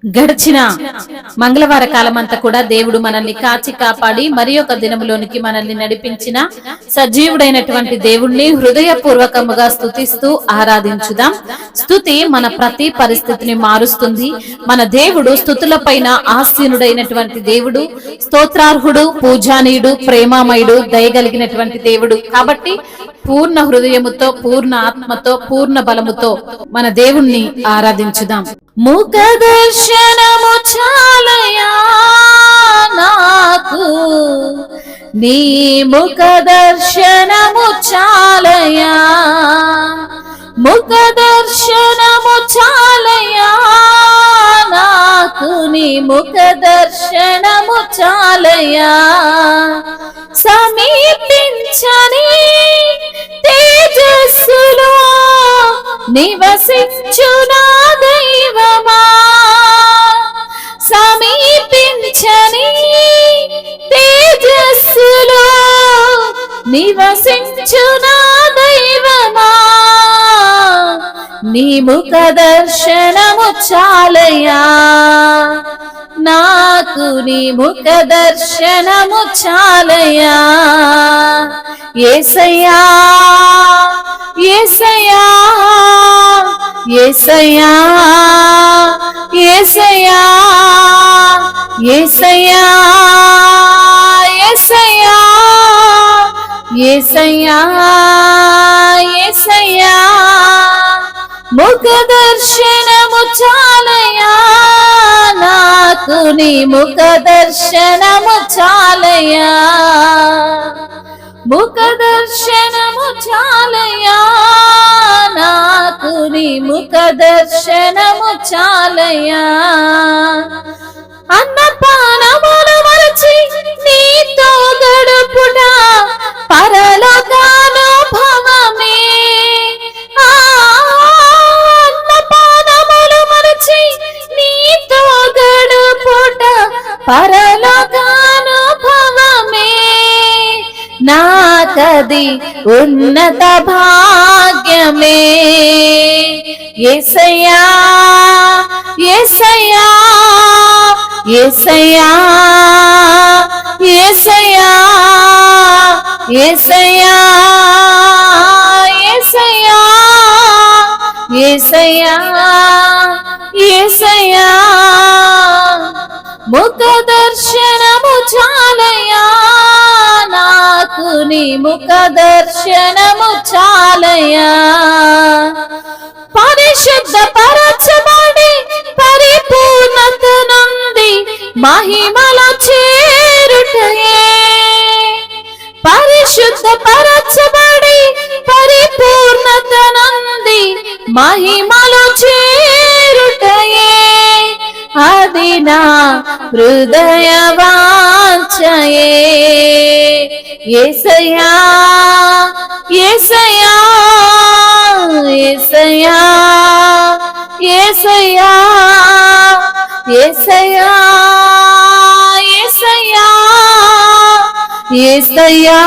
గడిచిన మంగళవార కాలమంతా కూడా దేవుడు మనల్ని కాచి కాపాడి మరి ఒక దినములోనికి మనల్ని నడిపించిన సజీవుడైనటువంటి దేవుణ్ణి హృదయపూర్వకముగా స్తుతిస్తూ ఆరాధించుదాం. స్తుతి మన ప్రతి పరిస్థితిని మారుస్తుంది. మన దేవుడు స్తుతులపైన ఆసీనుడైనటువంటి దేవుడు, స్తోత్రార్హుడు, పూజానీయుడు, ప్రేమామయుడు, దయగలిగినటువంటి దేవుడు. కాబట్టి పూర్ణ హృదయముతో, పూర్ణ ఆత్మతో, పూర్ణ బలముతో మన దేవుణ్ణి ఆరాధించుదాం. ముఖ దర్శనము చాలయా నాకు, నీ ముఖ దర్శనము చాలయా, ముఖ దర్శనము చాలయా నాకు, నీ ముఖ దర్శనము చాలయా. సమీపించని తేజస్సులో నివసించు నా దైవమా, సమీపించని తేజస్సులో నివసించు నా దైవమా, నీ ముఖ దర్శనము చాలయా నాకు, నీ ముఖ దర్శనము చాలయా. యేసయ్యా యేసయ్యా యేసయ్యా యేసయ్యా యేసయ్యా యేసయ్యా యేసయ్యా యేసయ్యా, ముఖ దర్శనము చాలయా నాకు, నీ ముఖ దర్శనము చాలయా, ముఖ దర్శనము చాలయా నాకు, నీ ముఖ దర్శనము చాలయా. అన్నపానములు మరచి నీతో గడుపుట పరలోకానుభవమే, అన్నపానములు మరచి నీతో గడుపుట పరలోకానుభవమే, నాకది ఉన్నత భాగ్యమే. యేసయ్యా యేసయ్యా యేసయ్యా యేసయ్యా యేసయ్యా యేసయ్యా యేసయ్యా యేసయ్యా, ముఖ దర్శనము చాలయా నాకు, నీ ముఖ దర్శనము చాలయా. పరిశుద్ధ పరచబడి పరిపూర్ణత నుండి మహిమల చేరుటయే, పరిశుద్ధ పరచబడి పరిపూర్ణత నుండి మహిమలు చేరుటయే, అది నా హృదయ వాంఛయే. యేసయ్యా యేసయ్యా యేసయ్యా యేసయ్యా యేసయ్యా యేసయ్యా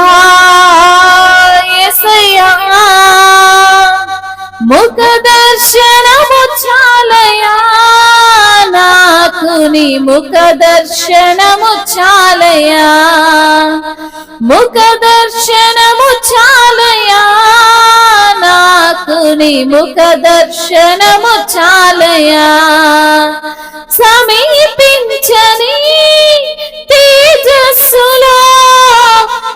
యేసయ్యా, ముఖ దర్శనము చాలయా నాకు, నీ ముఖ దర్శనము చాలయా, ముఖ దర్శనము చాలయా నాకు, నీ ముఖ దర్శనము చాలయా. సమీపించని తేజస్సులో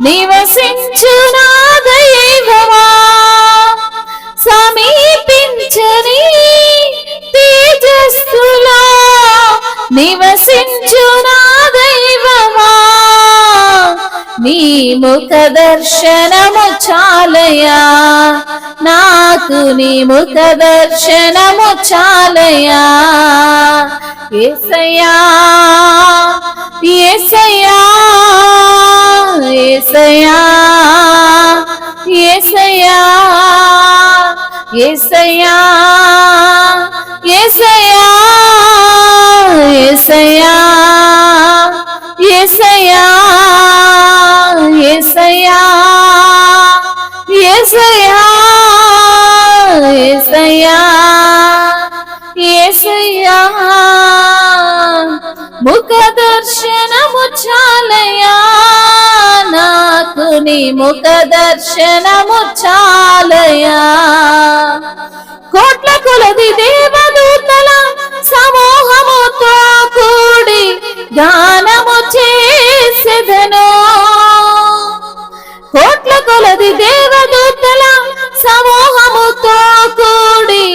నివసించు నా దైవమా, సమీపించని తేజస్సులో నివసించు నా దైవమా, నీ ముఖ దర్శనము చాలయా నాకు, నీ ముఖ దర్శనము చాలయా. యేసయ్యా యేసయ్యా యేసయ్యా యేసయ్యా యేసయ్యా యేసయ్యా యేసయ్యా యేసయ్యా యేసయ్యా యేసయ్యా యేసయ్యా యేసయ్యా ముఖ దర్శనము చాలయా, నాకు నీ ముఖ దర్శనము చాలయా. కోట్ల కొలది దేవదూతల సమూహముతో కూడి గానము చేసెదను. కోట్ల కొలది దేవదూతల సమూహముతో కూడి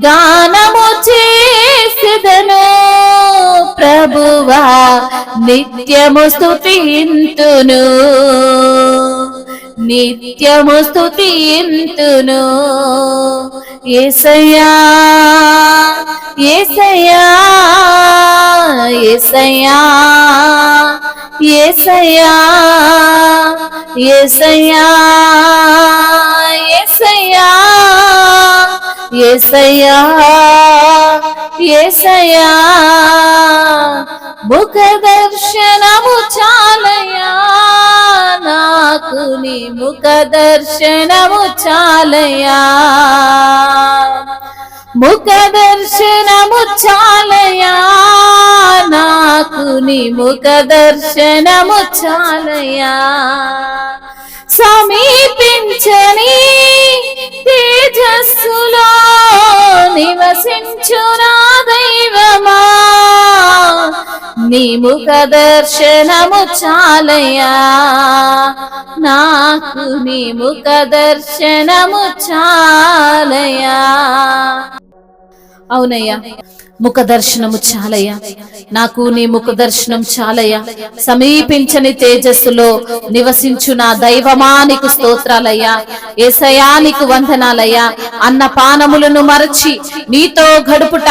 గానము చేసెదను. ప్రభువా నిత్యము స్తుతింతును, నిత్యము స్తుతింతును. యేసయ్యా యేసయ్యా యేసయ్యా యేసయ్యా యేసయ్యా యేసయ్యా యేసయ్యా యేసయ్యా. ముఖ దర్శనము చాలయా, నాకు నీ ముఖ దర్శనము చాలయా. ముఖ దర్శనము చాలయా, నాకు నీ ముఖ దర్శనము చాలయా. సమీపించని తేజస్సులో నివసించు నా దైవమా, నీ ముఖ దర్శనము చాలయా, నాకు నీ ముఖ దర్శనము చాలయా. అవునయ్యా, ముఖ దర్శనము చాలయ్యా, నాకు నీ ముఖ దర్శనం చాలయ్యా. సమీపించని తేజస్సులో నివసించు నా దైవమానికి స్తోత్రాలయ్యా. యేసయానికి వందనాలయ్యా. అన్న పానములను మరచి నీతో గడుపుట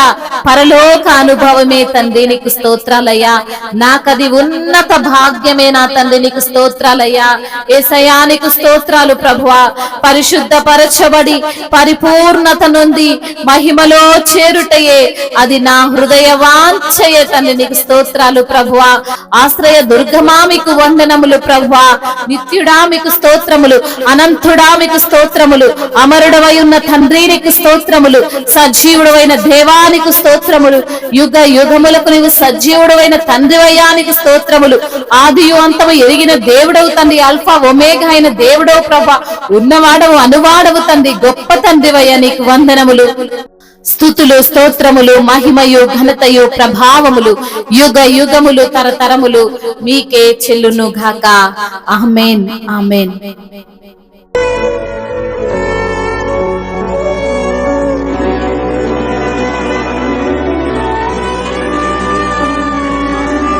పరలోక అనుభవమే తండ్రి, నీకు స్తోత్రాలయ్యా. నాకది ఉన్నత భాగ్యమే నా తండ్రి, నీకు స్తోత్రాలయ్యా. యేసయానికి స్తోత్రాలు ప్రభువా. పరిశుద్ధ పరచబడి పరిపూర్ణత నొంది మహిమలో చేరుటయే అది నా హృదయ వాంఛయ తండ్రి, నీకు స్తోత్రాలు ప్రభువా. ఆశ్రయ దుర్గమా మీకు వందనములు ప్రభువా. నిత్యుడా మీకు స్తోత్రములు, అనంతుడా మీకు స్తోత్రములు, అమరుడవై ఉన్న తండ్రి నీకు స్తోత్రములు, సజీవుడవైన దేవానికి స్తోత్రములు, యుగ యుగములకు నీవు సజీవుడవైన తండ్రివయ్యానికి స్తోత్రములు. ఆదియు అంతము ఎరిగిన దేవుడవు తండ్రి, అల్ఫా ఒమేగా అయిన దేవుడవు ప్రభా. ఉన్నవాడవు అనువాడవు తండ్రి, గొప్ప తండ్రివయ్యా, నీకు వందనములు. స్తుతులు స్తోత్రములు మహిమయు ఘనతయు ప్రభావములు యుగ యుగములు తరతరములు మీకే చెల్లును గాక. ఆమేన్ ఆమేన్.